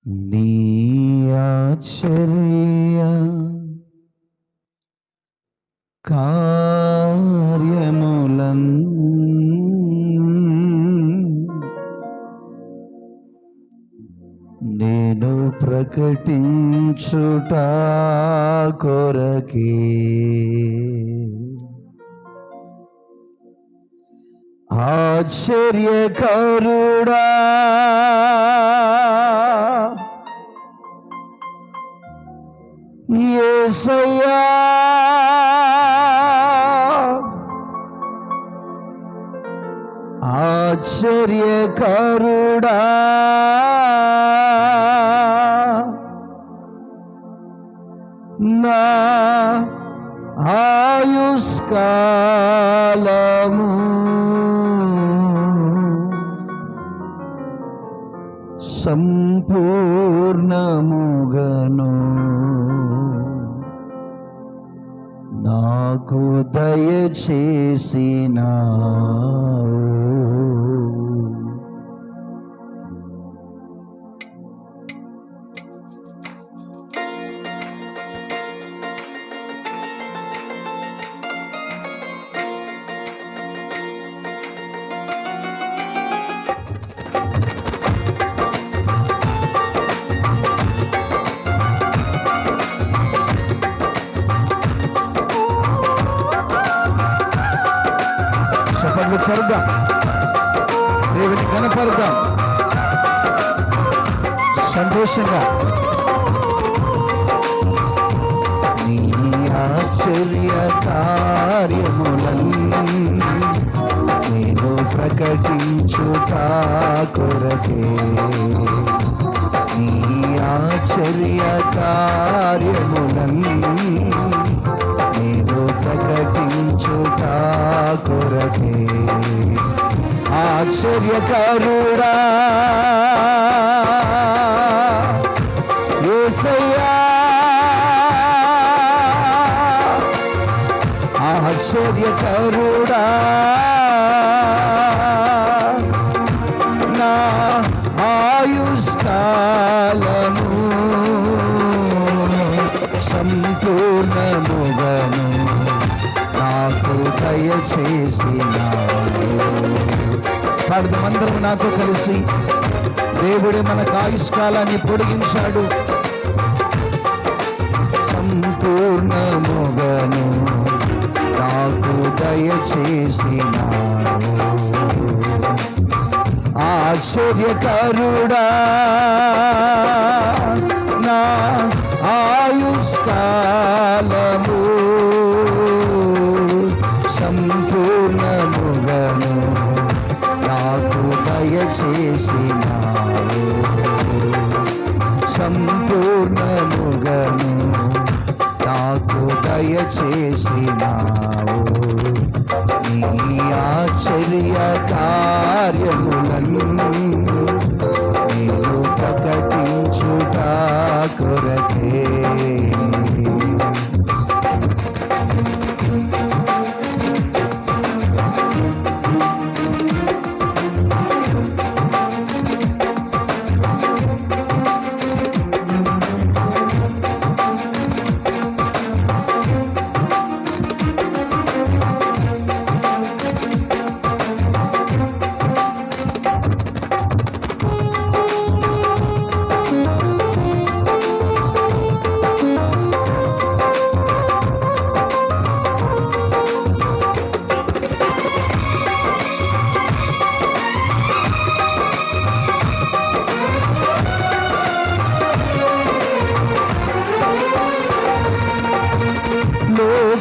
నీ ఆశ్చర్య కార్యములన్ నేను ప్రకటించుట కొరకే ఆశ్చర్యకరుడా యేసయ్యా ఆశ్చర్యకరుడా నా ఆయుష్కాలము సంపూర్ణముగను నాకు దయచేసినావు. చరుద్దాం, దేవుని కనపడదాం సంతోషంగా. నీ ఆశ్చర్య కార్యములను నేను ప్రకటించుట కొరకే నీ ఆశ్చర్య కార్యములను నేను ప్రకటించుట కొరకే ఆశ్చర్యకరుడా యేసయ్యా ఆశ్చర్యకరుడా నా ఆయుష్కాలము సంపూర్ణముగను నాకు దయచేసినావు. పాడదామందరం నాతో కలిసి. దేవుడే మనకు ఆయుష్కాలాన్ని పొడిగించాడు. సంపూర్ణముగను నాకు దయచేసినావు. ఆశ్చర్యకరుడా నా ఆయుష్కాలము సంపూర్ణముగను నాకు దయచేసినావు. సంపూర్ణముగను నాకు దయచేసినావు. నీ ఆశ్చర్య కార్యములను నేను ప్రకటించుట కొరకే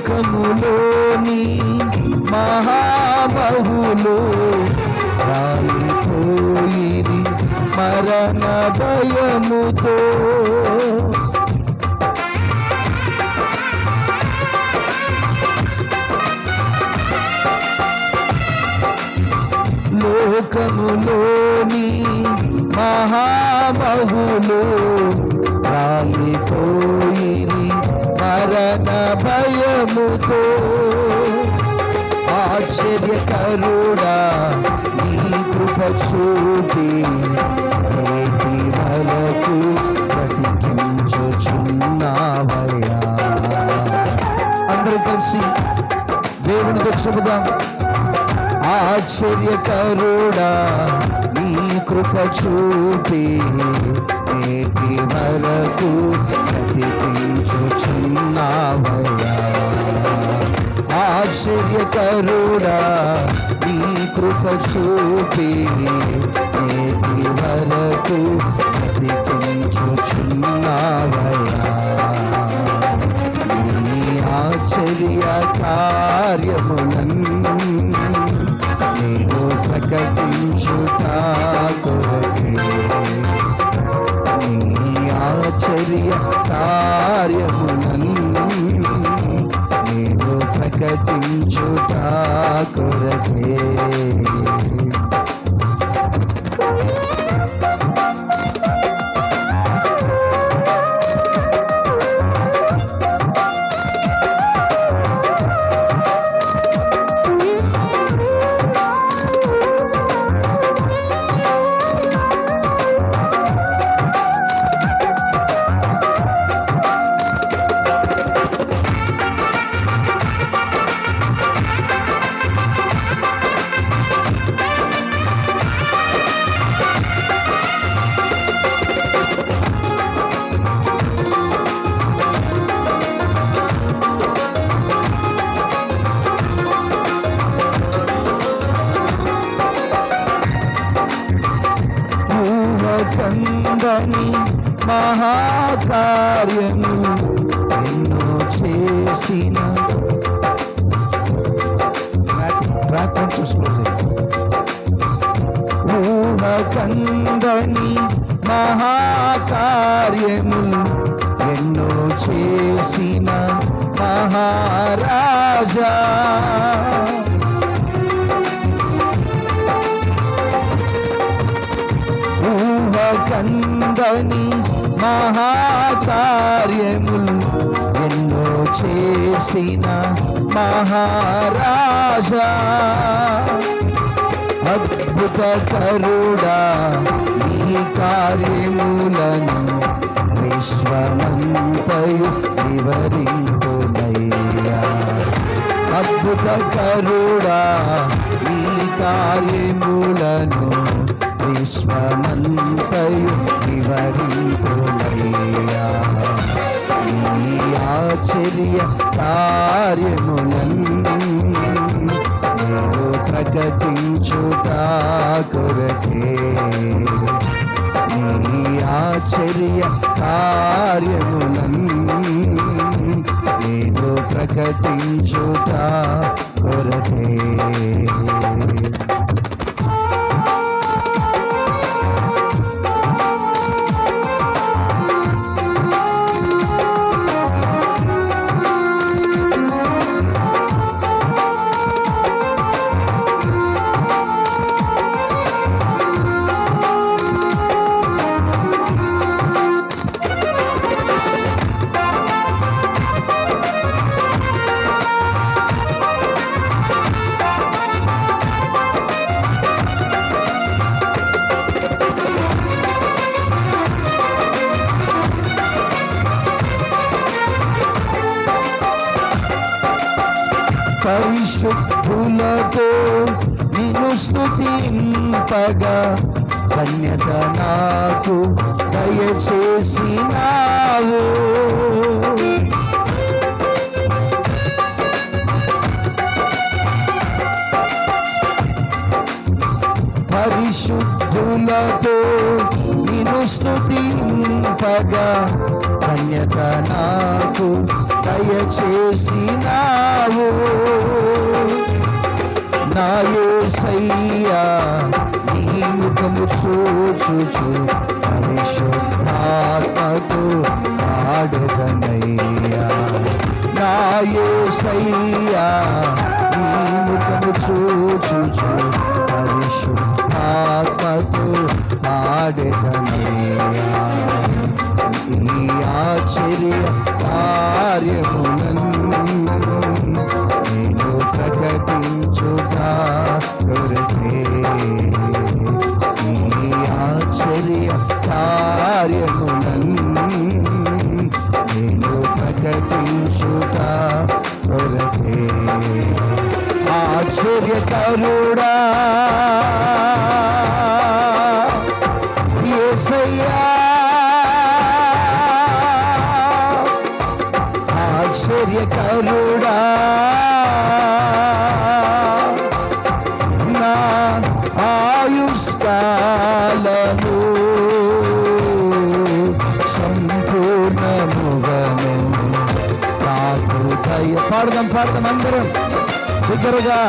లోకములోని మహాబహులు రాలిపోయిరి మరణ భయముతో. లోకములోని మహాబహులు రాలిపోయిరి మరణ భయముతో. ఆశ్చర్యకరుడా నీ కృప చూపి నేటి వరకు ఆశ్చర్యకరుడా నీ కృప చూపి నేటి వరకు ప్రతిపించుచున్నావయ్యా. ఆశ్చర్యకరుడా నీ కృప చూపి నేటి వరకు ప్రతిపించుచున్నావయ్యా. నీ ఆశ్చర్య కార్యములను నేను ప్రకటించుట కొరకే. నీ ఆశ్చర్య కార్యములను నేను ప్రకటించుట కొరకే. కందని మహాకార్యము ఎన్నో చేసిన ఊహ కందని మహాకార్యము ఎన్నో చేసిన మహారాజా. కందని మహాకార్యములు ఎన్నో చేసిన మహారాజా. అద్భుతకరుడా నీ కార్యములను విశ్వమంతయు వివరింతునయ్యా. అద్భుతకరుడా నీ కార్యములను విశ్వమంతయు వివరింతునయ్యా. నీ ఆశ్చర్య కార్యములను నేను ప్రకటించుట కొరకే. నీ ఆశ్చర్య కార్యములను నేను ప్రకటించుట కొరకే. పరిశుద్ధులతో నిన్ను స్తుతింపగా ధన్యత నాకు దయచేసినావు. పరిశుద్ధులతో నిన్ను స్తుతింపగా ధన్యత నాకు దయచేసినావు. నా యేసయ్యా నీ ముఖము చూచుచు పరిశుద్ధాత్మతో పాడెదనయ్యా. నా యేసయ్యా నీ ముఖము చూచుచు పరిశుద్ధాత్మతో పాడెదనయ్యా. నీ ఆశ్చర్య కార్యములను నేను ప్రకటించుట కొరకే. నీ ఆశ్చర్య కార్యములను నేను ప్రకటించుట కొరకే. ఆశ్చర్యకరుడా యేసయ్యా ఆశ్చర్యకరుడా నా ఆయుష్కాలము సంపూర్ణముగను నాకు దయ. పాడదాం అందరం దగ్గరగా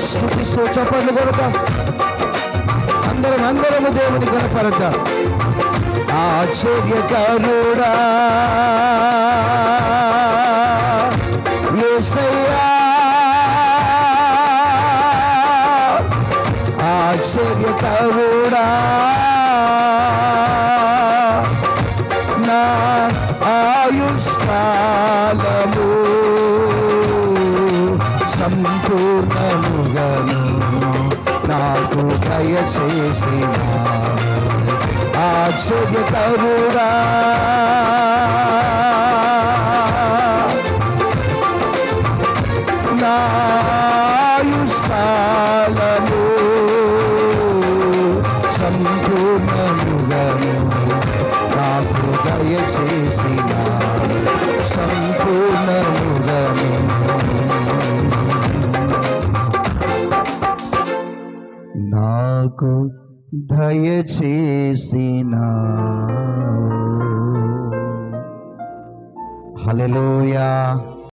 స్తుతిస్తూ చప్పట్లు కొడతాం. అందరము దేవుని కనపడతాం. ఆశ్చర్యకరుడా యేసయ్యా ఆశ్చర్యకరుడా నా ఆయుష్కాలము సంపూర్ణముగను నాకు దయచేసిన ఆశ్చర్యకరుడా నా ఆయుష్కాలము సంపూర్ణముగను నాకు దయచేసిన సంపూర్ణముగను నాకు దయచేసిన. హల్లెలూయా.